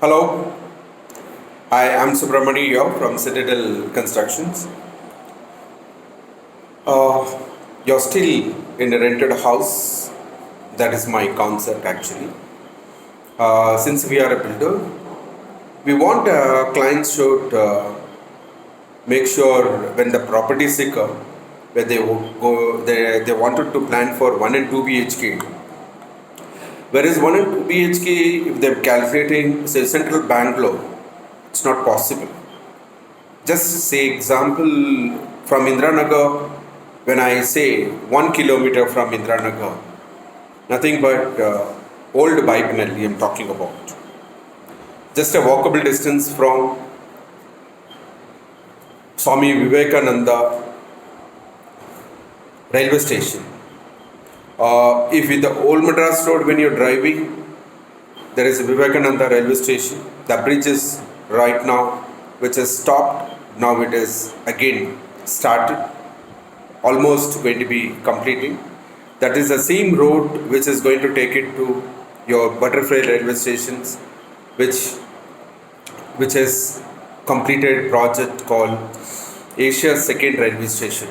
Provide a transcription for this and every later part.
Hello, hi, I'm Subramani here from Citadel Constructions. Uh, you're still in a rented house. That is my concept actually. Since we are a builder, we want clients should make sure when the property seeker, when they wanted to plan for 1 and 2 BHK. Whereas 1 and 2 BHK, if they're calculating, say, central Bangalore, it's not possible. Just say example from Indranagar, when I say 1 kilometer from Indranagar, nothing but old Bipenelli I'm talking about. Just a walkable distance from Swami Vivekananda railway station. If with the old Madras road when you're driving, there is a Vivekananda railway station. The bridge is right now, which is stopped. Now it is again started, almost going to be completing. That is the same road which is going to take it to your Butterfly railway stations, which is completed project called Asia's second railway station.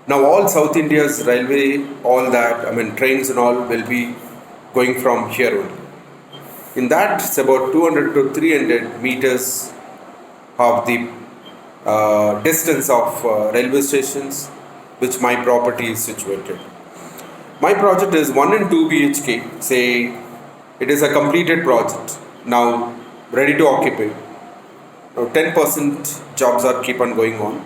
Now all South India's railway, all that, trains and all will be going from here only. In that, it's about 200 to 300 meters of the distance of railway stations which my property is situated. My project is 1 and 2 BHK. Say it is a completed project now ready to occupy. Now 10% jobs are keep on going on.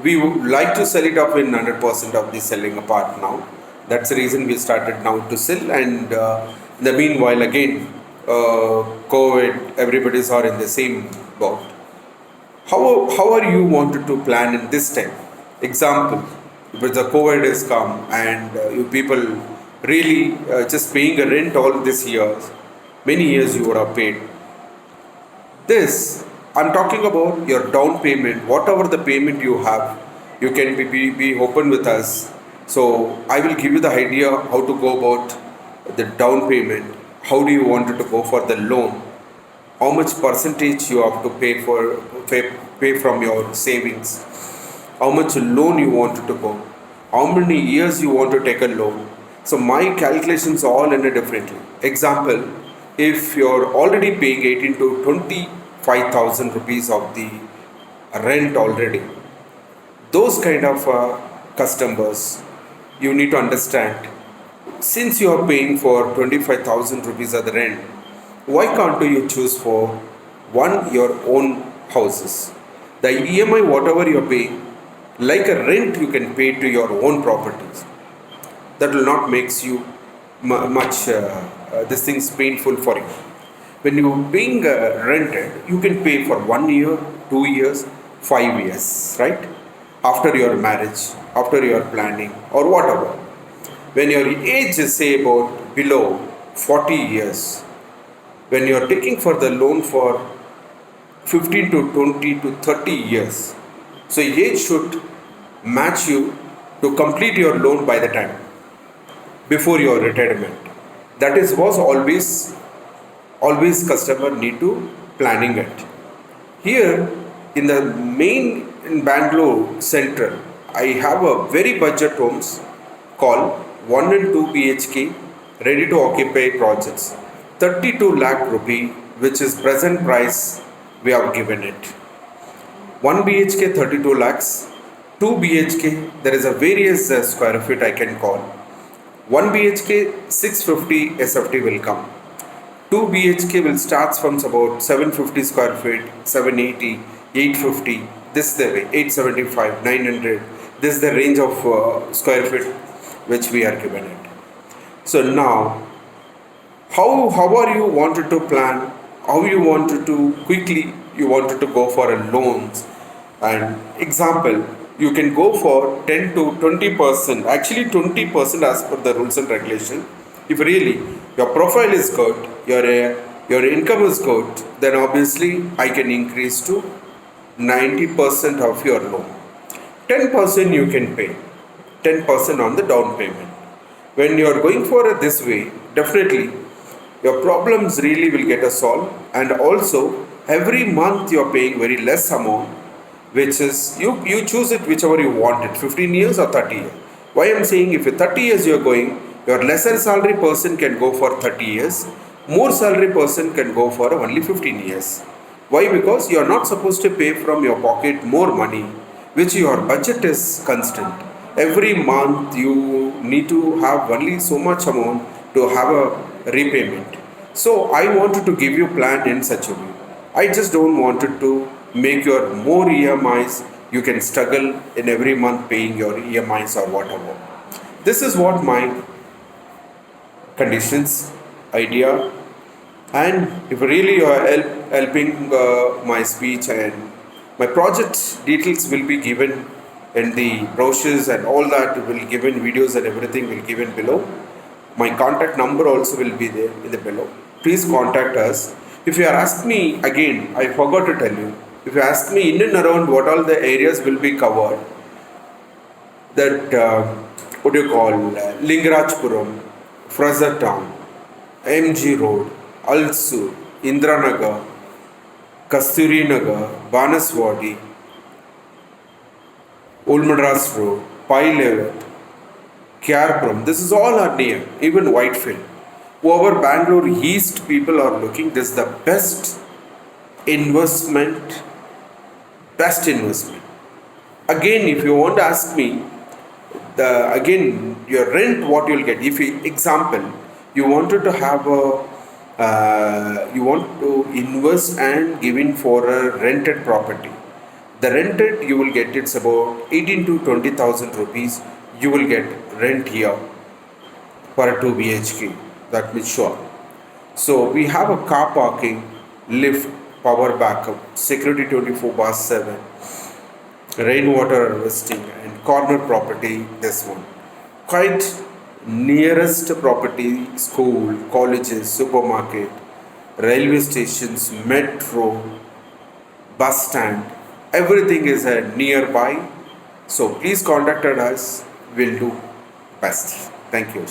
We would like to sell it up in 100% of the selling apart now. That's the reason we started now to sell, and in the meanwhile again COVID, everybody's are in the same boat. How are you wanted to plan in this time? Example, if the COVID has come and you people really just paying a rent all these years, many years you would have paid. This, I'm talking about your down payment, whatever the payment you have, you can be open with us. So I will give you the idea how to go about the down payment. How do you want to go for the loan? How much percentage you have to pay from your savings? How much loan you wanted to go? How many years you want to take a loan? So my calculations all in a differently. Example, if you're already paying 18 to 25,000 rupees of the rent already, those kind of customers, you need to understand, since you are paying for 25,000 rupees of the rent, why can't you choose for one your own houses? The EMI whatever you are paying, like a rent you can pay to your own properties. That will not makes you much this thing's painful for you. When you being rented, you can pay for 1 year, 2 years, 5 years, right? After your marriage, after your planning or whatever. When your age is say about below 40 years, when you are taking for the loan for 15 to 20 to 30 years, so age should match you to complete your loan by the time before your retirement. That is was always customer need to planning it. Here in the main in Bangalore Central, I have a very budget homes called 1 and 2 BHK ready to occupy projects. 32 lakh rupee, which is present price we have given it. 1 BHK 32 lakhs, 2 BHK there is a various square feet I can call. 1 BHK 650 SFT will come. 2 BHK will start from about 750 square feet, 780, 850. This is the way 875, 900. This is the range of square feet which we are given it. So now, how are you wanted to plan? How you wanted to quickly you wanted to go for a loans? And example, you can go for 10 to 20%. Actually, 20% as per the rules and regulation. If really your profile is good, your income is good, then obviously I can increase to 90% of your loan. 10% you can pay, 10% on the down payment. When you are going for it this way, definitely your problems really will get a solve. And also every month you are paying very less amount, which is you choose it whichever you want it, 15 years or 30 years. Why I'm saying, if you 30 years you are going, your lesser salary person can go for 30 years, more salary person can go for only 15 years. Why? Because you are not supposed to pay from your pocket more money, which your budget is constant. Every month you need to have only so much amount to have a repayment. So I wanted to give you plan in such a way. I just don't wanted to make your more EMIs. You can struggle in every month paying your EMIs or whatever. This is what my conditions, idea, and if really you are helping my speech, and my project details will be given in the brochures and all that will given, videos and everything will given below. My contact number also will be there in the below. Please contact us. If you are ask me again, I forgot to tell you. If you ask me in and around what all the areas will be covered, that what do you call Lingarajpuram, Fraser Town, MG Road, Alsur, Indranagar, Kasturi Nagar, Banaswadi, Old Madras Road, Pai Level, Kyarpuram. This is all are near, even Whitefield. Whoever Bangalore East people are looking, this is the investment, best investment. Again, if you want to ask me, again your rent what you'll get. If you, example, you wanted to have a you want to invest and give in for a rented property. The rented you will get it's about 18 to 20,000 rupees. You will get rent here for a 2 BHK. That means sure. So we have a car parking, lift, power backup, security 24/7, rainwater harvesting, and corner property. This one, quite nearest property, school, colleges, supermarket, railway stations, metro, bus stand. Everything is nearby. So please contact us. We'll do best. Thank you.